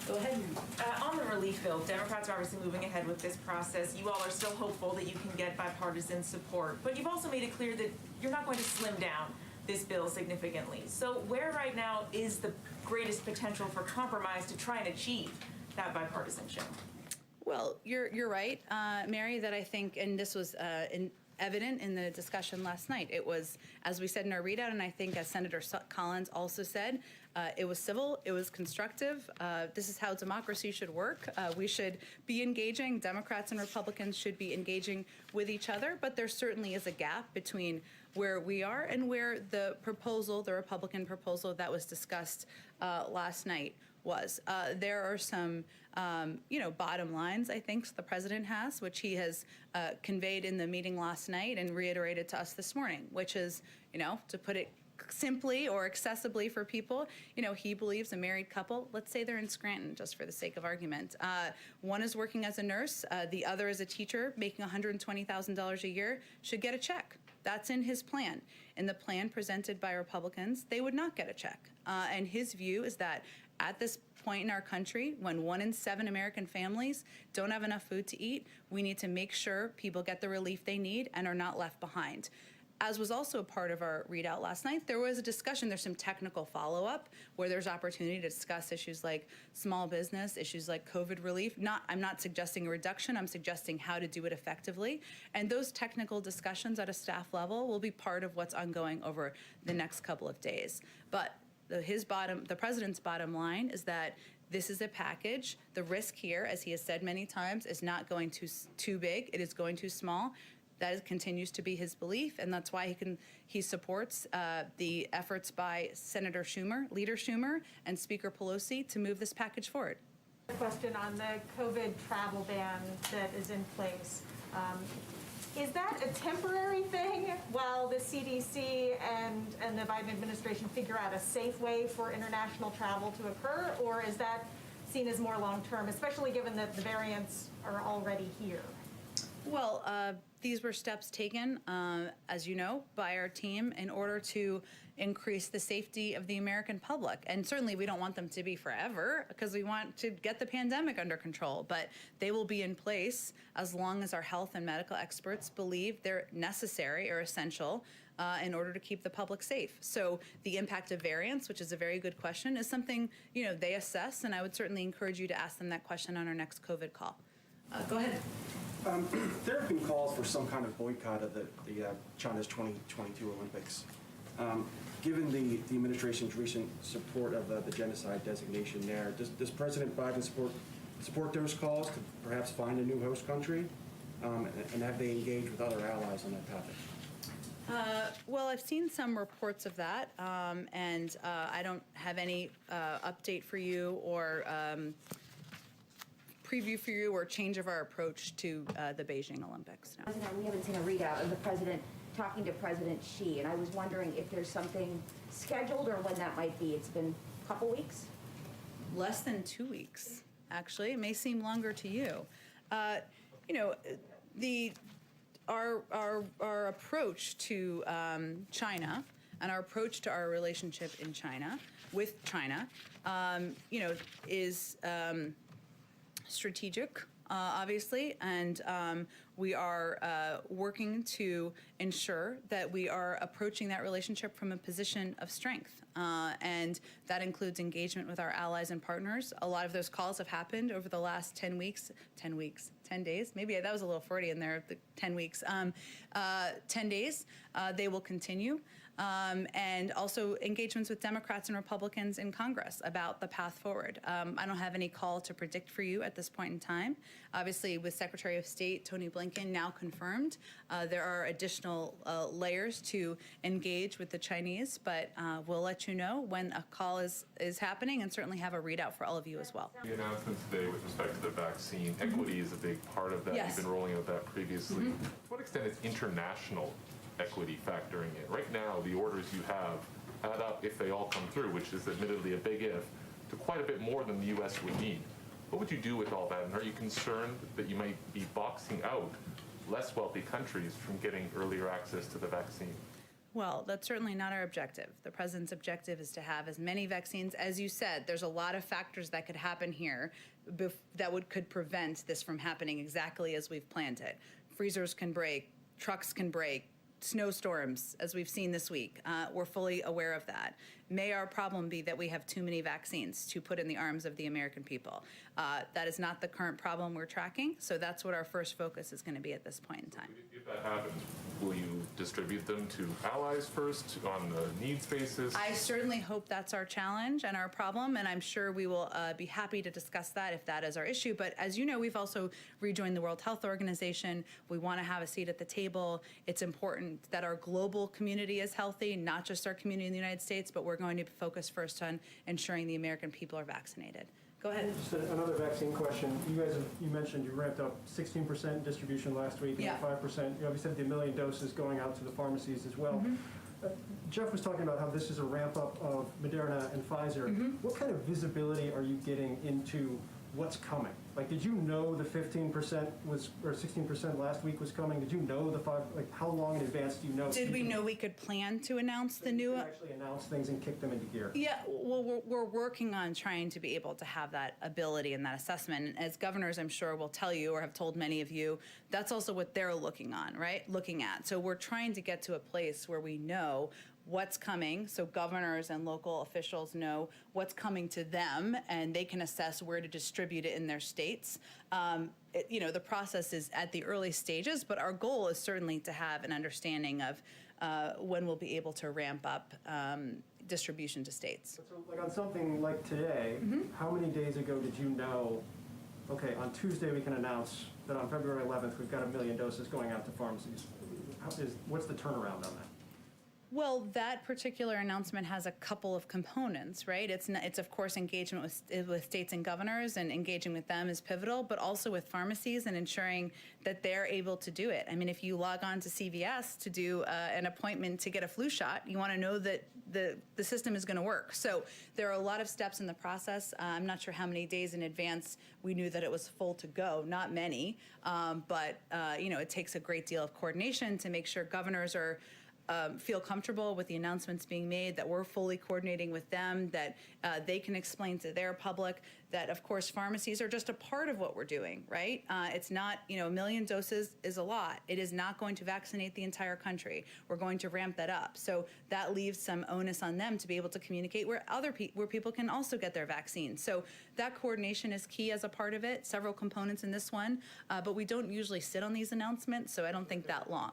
Go ahead. On the relief bill, Democrats are obviously moving ahead with this process. You all are still hopeful that you can get bipartisan support, but you've also made it clear that you're not going to slim down this bill significantly. So where right now is the greatest potential for compromise to try and achieve that bipartisanship? Well, you're right, Mary, that I think, and this was evident in the discussion last night. It was, as we said in our readout, and I think as Senator Collins also said, it was civil, it was constructive. This is how democracy should work. We should be engaging. Democrats and Republicans should be engaging with each other, but there certainly is a gap between where we are and where the proposal, the Republican proposal that was discussed last night was. There are some, bottom lines, I think, the president has, which he has conveyed in the meeting last night and reiterated to us this morning, which is, to put it simply or accessibly for people, he believes a married couple, let's say they're in Scranton, just for the sake of argument. One is working as a nurse, the other is a teacher making $120,000 a year, should get a check. That's in his plan. In the plan presented by Republicans, they would not get a check. And his view is that at this point in our country, when 1 in 7 American families don't have enough food to eat, we need to make sure people get the relief they need and are not left behind. As was also a part of our readout last night, there was a discussion, there's some technical follow-up where there's opportunity to discuss issues like small business, issues like COVID relief. I'm not suggesting a reduction, I'm suggesting how to do it effectively. And those technical discussions at a staff level will be part of what's ongoing over the next couple of days. But the president's bottom line is that this is a package. The risk here, as he has said many times, is not going too big, it is going too small. That continues to be his belief, and that's why he supports the efforts by Senator Schumer, Leader Schumer, and Speaker Pelosi to move this package forward. Question on the COVID travel ban that is in place. Is that a temporary thing while the CDC and the Biden administration figure out a safe way for international travel to occur, or is that seen as more long-term, especially given that the variants are already here? Well, these were steps taken, as you know, by our team in order to increase the safety of the American public. And certainly we don't want them to be forever because we want to get the pandemic under control, but they will be in place as long as our health and medical experts believe they're necessary or essential in order to keep the public safe. So the impact of variants, which is a very good question, is something, they assess, and I would certainly encourage you to ask them that question on our next COVID call. Go ahead. There have been calls for some kind of boycott of the China's 2022 Olympics. Given the administration's recent support of the genocide designation there, does President Biden support those calls to perhaps find a new host country? And have they engaged with other allies on that topic? Well, I've seen some reports of that, and I don't have any update for you or preview for you or change of our approach to the Beijing Olympics. No. President, we haven't seen a readout of the president talking to President Xi, and I was wondering if there's something scheduled or when that might be. It's been a couple weeks? Less than 2 weeks, actually. It may seem longer to you. Our approach to China and our approach to our relationship in China, with China, is strategic, obviously, and we are working to ensure that we are approaching that relationship from a position of strength, and that includes engagement with our allies and partners. A lot of those calls have happened over the last 10 days, maybe that was a little Freudian there, the 10 weeks, 10 days. They will continue. And also engagements with Democrats and Republicans in Congress about the path forward. I don't have any call to predict for you at this point in time. Obviously, with Secretary of State Tony Blinken now confirmed, there are additional layers to engage with the Chinese, but we'll let you know when a call is happening and certainly have a readout for all of you as well. The announcement today with respect to the vaccine, equity is a big part of that. Yes. You've been rolling out that previously. To what extent is international equity factoring in? Right now, the orders you have add up, if they all come through, which is admittedly a big if, to quite a bit more than the U.S. would need. What would you do with all that? And are you concerned that you might be boxing out less wealthy countries from getting earlier access to the vaccine? Well, that's certainly not our objective. The president's objective is to have as many vaccines. As you said, there's a lot of factors that could happen here that could prevent this from happening exactly as we've planned it. Freezers can break, trucks can break, snowstorms, as we've seen this week. We're fully aware of that. May our problem be that we have too many vaccines to put in the arms of the American people? That is not the current problem we're tracking, so that's what our first focus is going to be at this point in time. If that happens, will you distribute them to allies first on the needs basis? I certainly hope that's our challenge and our problem, and I'm sure we will be happy to discuss that if that is our issue. But as you know, we've also rejoined the World Health Organization. We want to have a seat at the table. It's important that our global community is healthy, not just our community in the United States, but we're going to focus first on ensuring the American people are vaccinated. Go ahead. Just another vaccine question. You mentioned you ramped up 16% distribution last week, and Yeah. 5%. You obviously said the 1 million doses going out to the pharmacies as well. Jeff was talking about how this is a ramp up of Moderna and Pfizer. What kind of visibility are you getting into what's coming? Like, did you know the 15% was, or 16% last week was coming? Did you know the 5, like, how long in advance do you know? Did we know we could plan to announce the new? Actually announce things and kick them into gear. Yeah, well, we're working on trying to be able to have that ability and that assessment. And as governors, I'm sure will tell you, or have told many of you, that's also what they're looking at. So we're trying to get to a place where we know what's coming, so governors and local officials know what's coming to them, and they can assess where to distribute it in their states. The process is at the early stages, but our goal is certainly to have an understanding of when we'll be able to ramp up distribution to states. So, like, on something like today, how many days ago did you know, okay, on Tuesday we can announce that on February 11th we've got 1 million doses going out to pharmacies? What's the turnaround on that? Well, that particular announcement has a couple of components, right? It's of course engagement with states and governors, and engaging with them is pivotal, but also with pharmacies and ensuring that they're able to do it. I mean, if you log on to CVS to do an appointment to get a flu shot, you want to know that the system is going to work. So there are a lot of steps in the process. I'm not sure how many days in advance we knew that it was full to go. Not many, but it takes a great deal of coordination to make sure governors are feel comfortable with the announcements being made, that we're fully coordinating with them, that they can explain to their public that, of course, pharmacies are just a part of what we're doing, right? It's not, 1 million doses is a lot. It is not going to vaccinate the entire country. We're going to ramp that up. So that leaves some onus on them to be able to communicate where where people can also get their vaccine. So that coordination is key as a part of it, several components in this one, but we don't usually sit on these announcements, so I don't think that long.